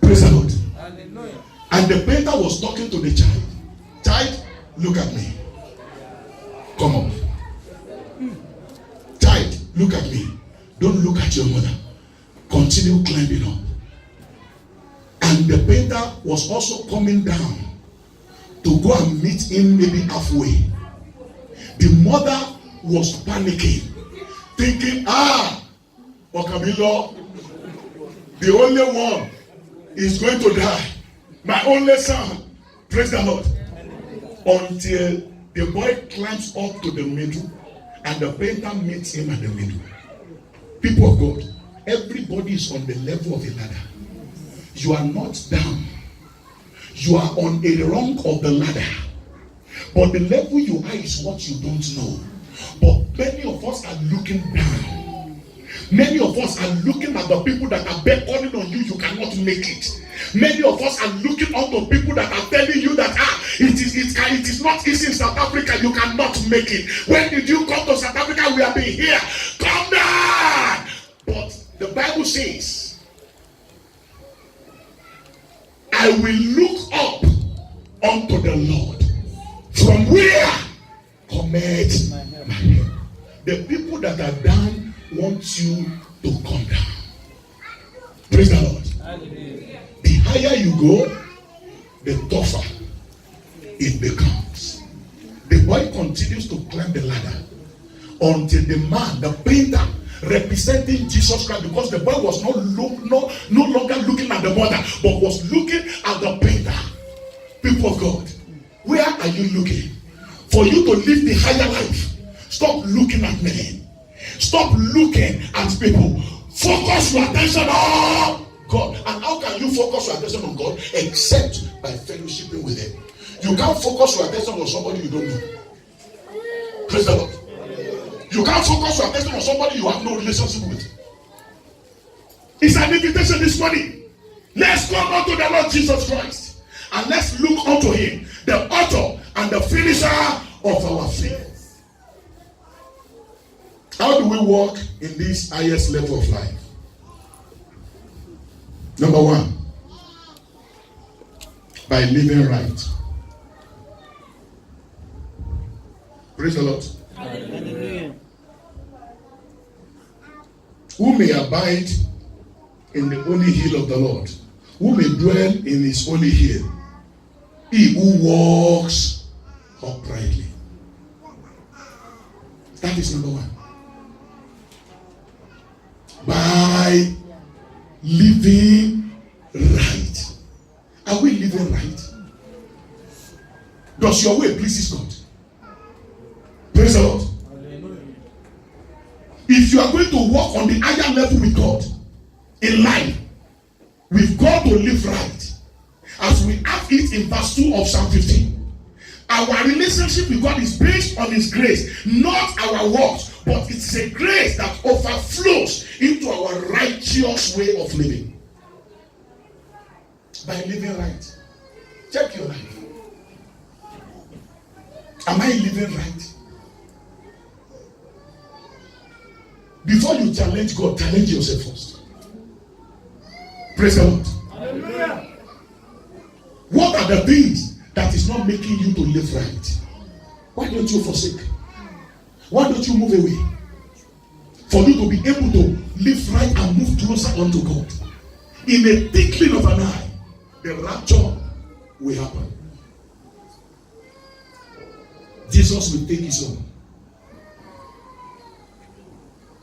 Praise the Lord. And the painter was talking to the child. Child, look at me. Come up. Child, look at me. Don't look at your mother. Continue climbing up. And the painter was also coming down to go and meet him maybe halfway. The mother was panicking, thinking, Okamilo, the only one is going to die. My only son. Praise the Lord. Until the boy climbs up to the middle and the painter meets him at the middle. People of God, everybody is on the level of a ladder. You are not down. You are on a rung of the ladder. But the level you are is what you don't know. But many of us are looking down. Many of us are looking at the people that are beckoning on you. You cannot make it. Many of us are looking up to people that are telling you that it is not easy in South Africa. You cannot make it. When did you come to South Africa? We have been here. Come down. But the Bible says, I will look up unto the Lord. From where cometh my help? The people that are down want you to come down. Praise the Lord. Hallelujah. The higher you go, the tougher it becomes. The boy continues to climb the ladder until the man, the painter, representing Jesus Christ, because the boy was no longer looking at the mother, but was looking at the painter. People of God, where are you looking? For you to live the higher life, stop looking at men. Stop looking at people. Focus your attention on God. And how can you focus your attention on God except by fellowshipping with Him? You can't focus your attention on somebody you don't know. Praise the Lord. You can't focus your attention on somebody you have no relationship with. It's an invitation this morning. Let's come unto the Lord Jesus Christ and let's look unto Him, the author and the finisher of our faith. How do we walk in this highest level of life? Number one, by living right. Praise the Lord. Hallelujah. Who may abide in the holy hill of the Lord? Who may dwell in His holy hill? He who walks uprightly. That is number one. By living right. Are we living right? Does your way pleases God? Praise the Lord. If you are going to walk on the higher level with God in life, we've got to live right. As we have it in verse 2 of Psalm 15. Our relationship with God is based on His grace, not our works, but it's a grace that overflows into our righteous way of living. By living right. Check your life. Am I living right? Before you challenge God, challenge yourself first. Praise the Lord. Hallelujah. What are the things that is not making you to live right? Why don't you forsake? Why don't you move away? For you to be able to live right and move closer unto God. In a twinkling of an eye, the rapture will happen. Jesus will take His own.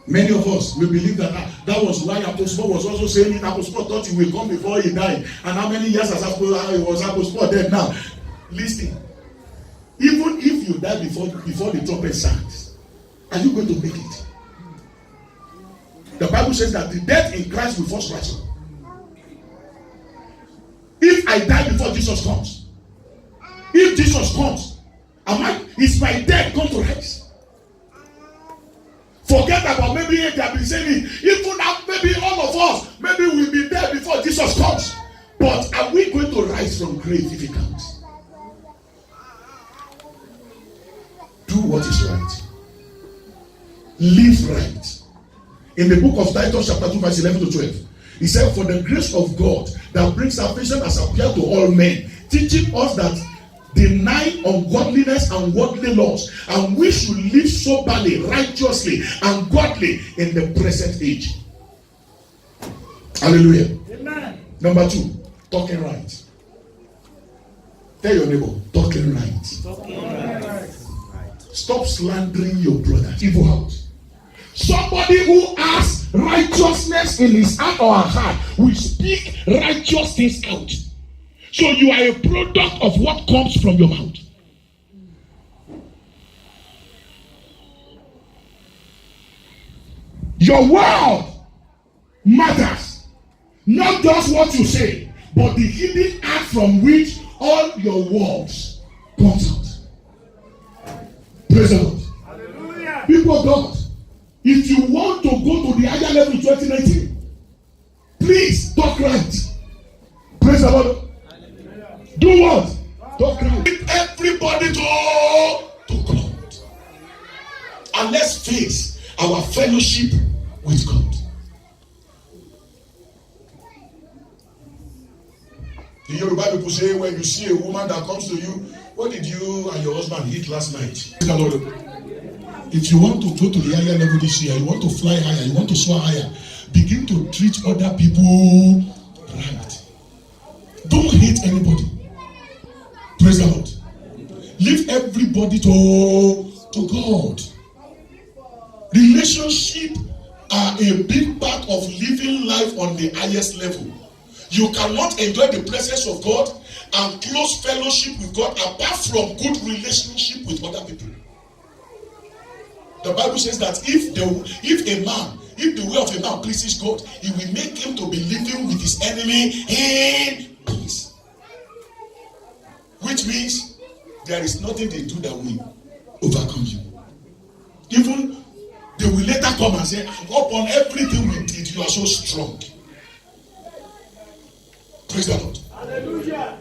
Many of us, we believe that was why Apostle Paul was also saying it. Apostle Paul thought he will come before he died. And how many years has Apostle Paul dead now? Listen. Even if you die before the trumpet sounds, are you going to make it? The Bible says that the death in Christ will first rise up. If I die before Jesus comes, if Jesus comes, is my death going to rise? Forget about maybe they have been saying it. Even now, maybe all of us, maybe we'll be there before Jesus comes. But are we going to rise from grave if He comes? Do what is right. Live right. In the book of Titus chapter 2 verse 11 to 12. He said, for the grace of God that brings salvation has appeared to all men, teaching us that deny ungodliness and worldly laws, and we should live soberly, righteously, and godly in the present age. Hallelujah. Amen. Number 2, talking right. Tell your neighbor, talking right. Talking right. Stop slandering your brother. Evil out. Somebody who has righteousness in his heart or her heart will speak righteous things out. So you are a product of what comes from your mouth. Your word matters. Not just what you say, but the hidden act from which all your words comes out. Praise the Lord. Hallelujah. People of God, if you want to go to the higher level in 2019, please talk right. Praise the Lord. Do what? Talk right. Everybody to God. And let's face our fellowship with God. The Yoruba people say, when you see a woman that comes to you, what did you and your husband eat last night? If you want to go to the higher level this year, you want to fly higher, you want to soar higher, begin to treat other people right. Don't hate anybody. Praise the Lord. Leave everybody to God. Relationships are a big part of living life on the highest level. You cannot enjoy the presence of God and close fellowship with God apart from good relationship with other people. The Bible says that if the way of a man pleases God, he will make him to be living with his enemy in peace. Which means there is nothing they do that will overcome you. Even they will later come and say, upon everything we did, you are so strong. Praise the Lord. Hallelujah.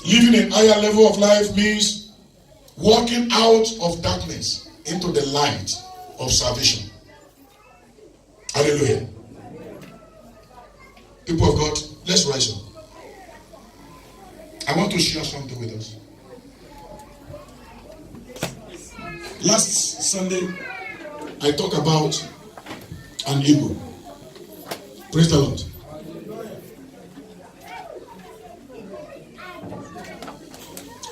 Living a higher level of life means walking out of darkness into the light of salvation. Hallelujah. People of God, let's rise up. I want to share something with us. Last Sunday, I talked about an eagle. Praise the Lord.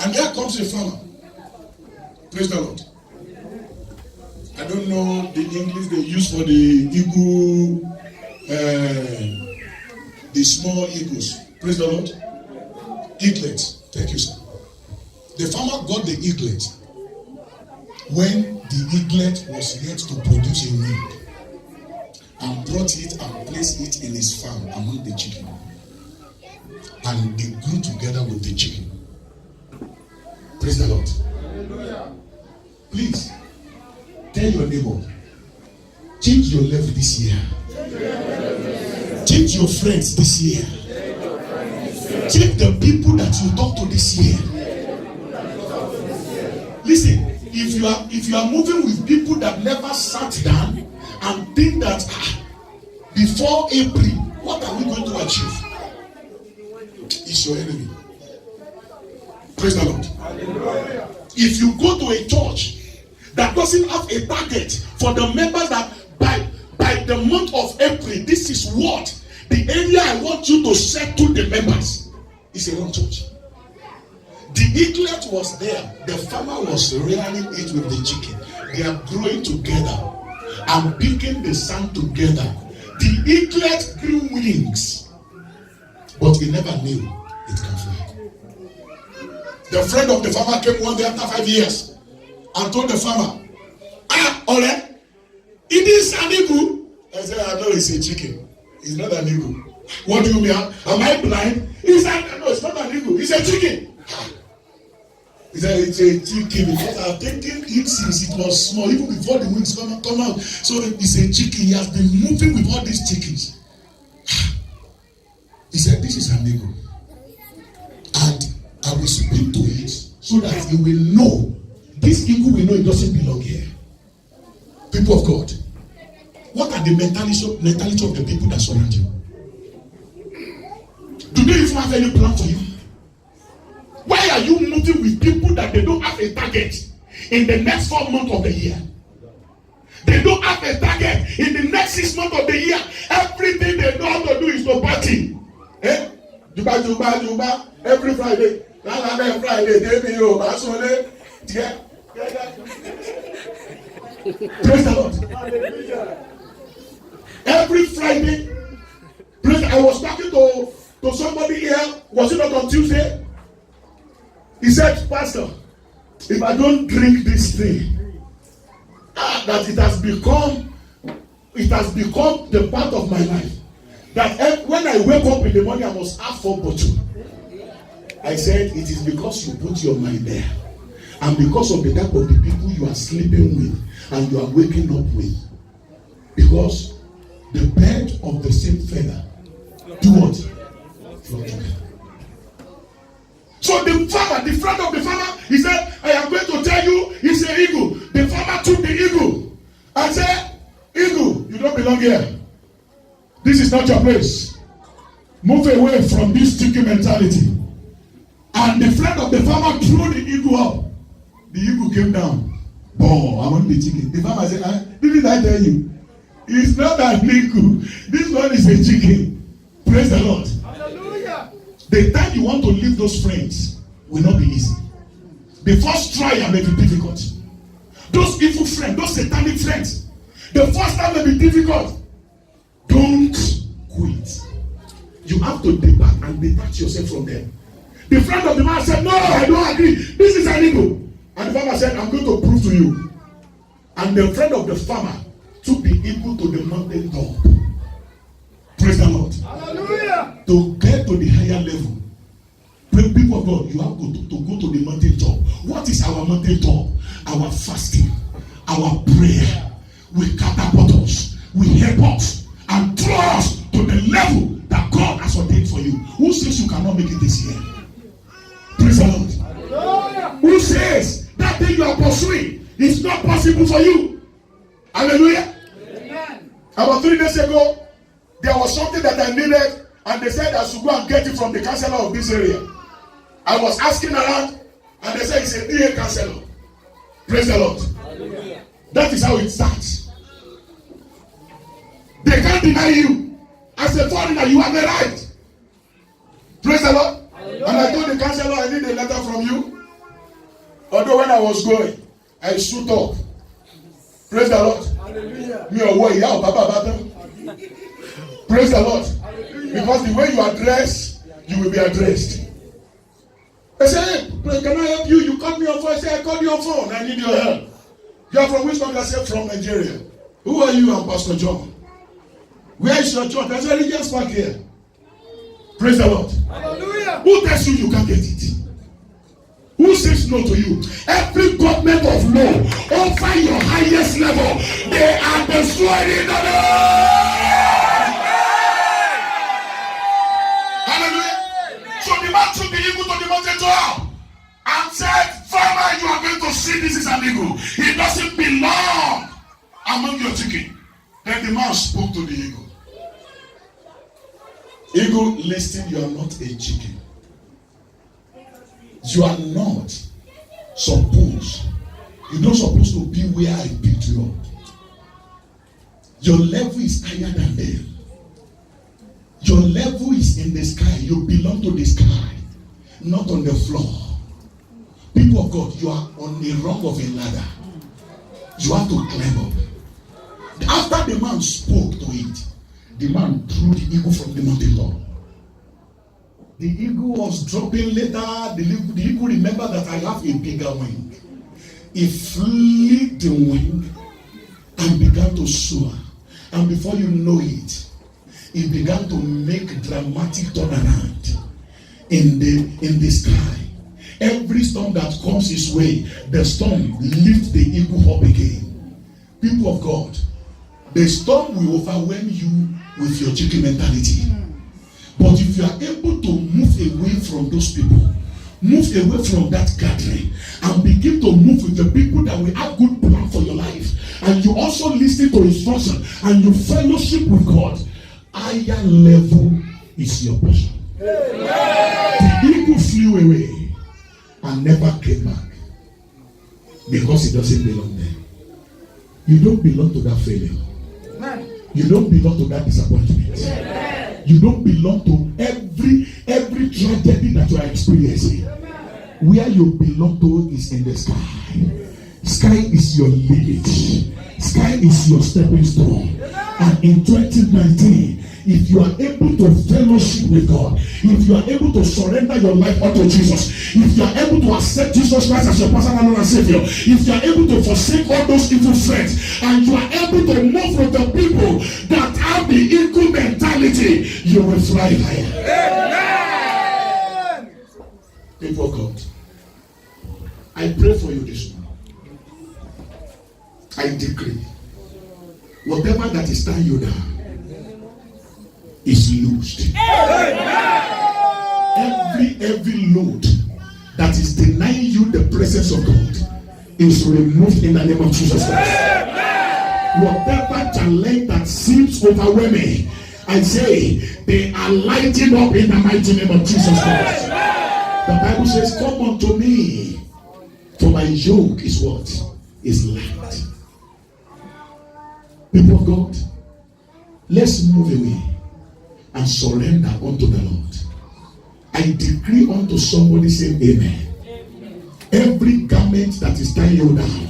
And here comes a farmer. Praise the Lord. I don't know the English they use for the eagle, the small eagles. Praise the Lord. Eaglet. Thank you, sir. The farmer got the eaglet when the eaglet was yet to produce a wing, and brought it and placed it in his farm among the chicken. And they grew together with the chicken. Praise the Lord. Hallelujah. Please tell your neighbor, change your level this year. Change your friends this year. Change the people that you talk to this year. Listen, if you are moving with people that never sat down and think that before April, what are we going to achieve? It's your enemy. Praise the Lord. Hallelujah. If you go to a church that doesn't have a target for the members that by the month of April, this is what the area I want you to settle the members, is a wrong church. The eaglet was there. The farmer was rearing it with the chicken. They are growing together and picking the sand together. The eaglet grew wings, but he never knew it can fly. The friend of the farmer came one day after 5 years and told the farmer, Ole, it is an eagle. I said, I know it's a chicken. It's not an eagle. What do you mean? Am I blind? He said, no, it's not an eagle. It's a chicken. He said, it's a chicken because I've taken it since it was small, even before the wings come out. So it's a chicken. He has been moving with all these chickens. He said, this is an eagle. And I will speak to it so that it will know. This eagle will know it doesn't belong here. People of God, what are the the mentality of the people that surround you. Do they even have any plan for you? Why are you moving with people that they don't have a target in the next 4 months of the year? They don't have a target in the next 6 months of the year. Everything they know how to do is to party. Juba, every Friday. Friday, praise the Lord. Every Friday, I was talking to somebody here. Was it not on Tuesday? He said, Pastor, if I don't drink this thing, that it has become the part of my life. That when I wake up in the morning, I must have 4 bottles. I said, it is because you put your mind there. And because of the type of the people you are sleeping with and you are waking up with. Because the bird of the same feather do what? Flock together. So the farmer, the friend of the farmer, he said, I am going to tell you, he's an eagle. The farmer took the eagle and said, eagle, you don't belong here. This is not your place. Move away from this sticky mentality. And the friend of the farmer threw the eagle up. The eagle came down. Oh, I want the chicken. The farmer said, didn't I tell you? It's not an eagle. This one is a chicken. Praise the Lord. Hallelujah. The time you want to leave those friends will not be easy. The first trial may be difficult. Those evil friends, those satanic friends, the first time may be difficult. Don't quit. You have to depart and detach yourself from them. The friend of the man said, no, I don't agree. This is an eagle. And the farmer said, I'm going to prove to you. And the friend of the farmer took the eagle to the mountain top. Praise the Lord. Hallelujah. To get to the higher level. People of God, you have to go to the mountain top. What is our mountain top? Our fasting, our prayer. We catapult us, we help us, and throw us to the level that God has ordained for you. Who says you cannot make it this year? Praise the Lord. Hallelujah. Who says that thing you are pursuing is not possible for you? Hallelujah. Amen. About 3 days ago, there was something that I needed, and they said I should go and get it from the counselor of this area. I was asking around, and they said it's a DA counselor. Praise the Lord. Hallelujah. That is how it starts. They can't deny you. As a foreigner, you have the right. Praise the Lord. Hallelujah. And I told the counselor, I need a letter from you. Although when I was going, I stood up. Praise the Lord. Hallelujah. Praise the Lord. Hallelujah. Because the way you are dressed, you will be addressed. I said, hey, can I help you? You called me on phone. I said, I called you on phone. I need your help. You are from which country? I said, from Nigeria. Who are you? I'm Pastor John. Where is your church? I said, just back here. Praise the Lord. Hallelujah. Who tells you can't get it? Who says no to you? Every government of law over your highest level, they are destroying the law. Hallelujah. So the man took the eagle to the mountain top and said, farmer, you are going to see this is an eagle. It doesn't belong among your chicken. Then the man spoke to the eagle. Eagle, listen, you are not a chicken. You are not supposed. You're not supposed to be where I picked you up. Your level is higher than them. Your level is in the sky. You belong to the sky, not on the floor. People of God, you are on the rung of a ladder. You have to climb up. After the man spoke to it, the man threw the eagle from the mountain top. The eagle was dropping later. The eagle remembered that I have a bigger wing. He flicked the wing and began to soar. And before you know it, he began to make dramatic turnaround in the sky. Every storm that comes his way, the storm lifts the eagle up again. People of God, the storm will overwhelm you with your chicken mentality. But if you are able to move away from those people, move away from that gathering, and begin to move with the people that will have good plan for your life, and you also listen to instruction, and you fellowship with God, higher level is your portion. The eagle flew away and never came back because it doesn't belong there. You don't belong to that failure. You don't belong to that disappointment. You don't belong to every tragedy that you are experiencing. Where you belong to is in the sky. Sky is your limit. Sky is your stepping stone. And in 2019, if you are able to fellowship with God, if you are able to surrender your life unto Jesus, if you are able to accept Jesus Christ as your personal Lord and Savior, if you are able to forsake all those evil friends, and you are able to move with the people that have the equal mentality, you will fly higher. Amen. People of God, I pray for you this morning. I decree, whatever that is tying you down is loosed. Every load that is denying you the presence of God is removed in the name of Jesus Christ. Whatever challenge that seems overwhelming, I say they are lighting up in the mighty name of Jesus Christ. The Bible says, come unto me, for my yoke is what? Is light. People of God, let's move away and surrender unto the Lord. I decree unto somebody, say amen. Every garment that is tying you down,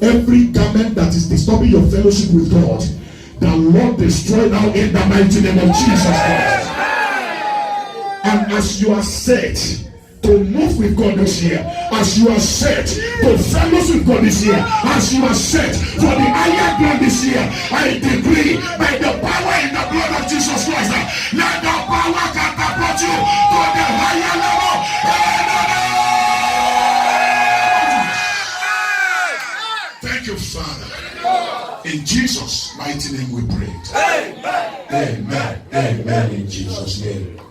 every garment that is disturbing your fellowship with God, the Lord destroy now in the mighty name of Jesus Christ. And as you are set to move with God this year, as you are set to fellowship with God this year, as you are set for the higher ground this year, I decree by the power in the blood of Jesus Christ, let the power catapult you to the higher level. Thank you, Father. In Jesus' mighty name we pray. Amen. Amen. Amen. In Jesus' name.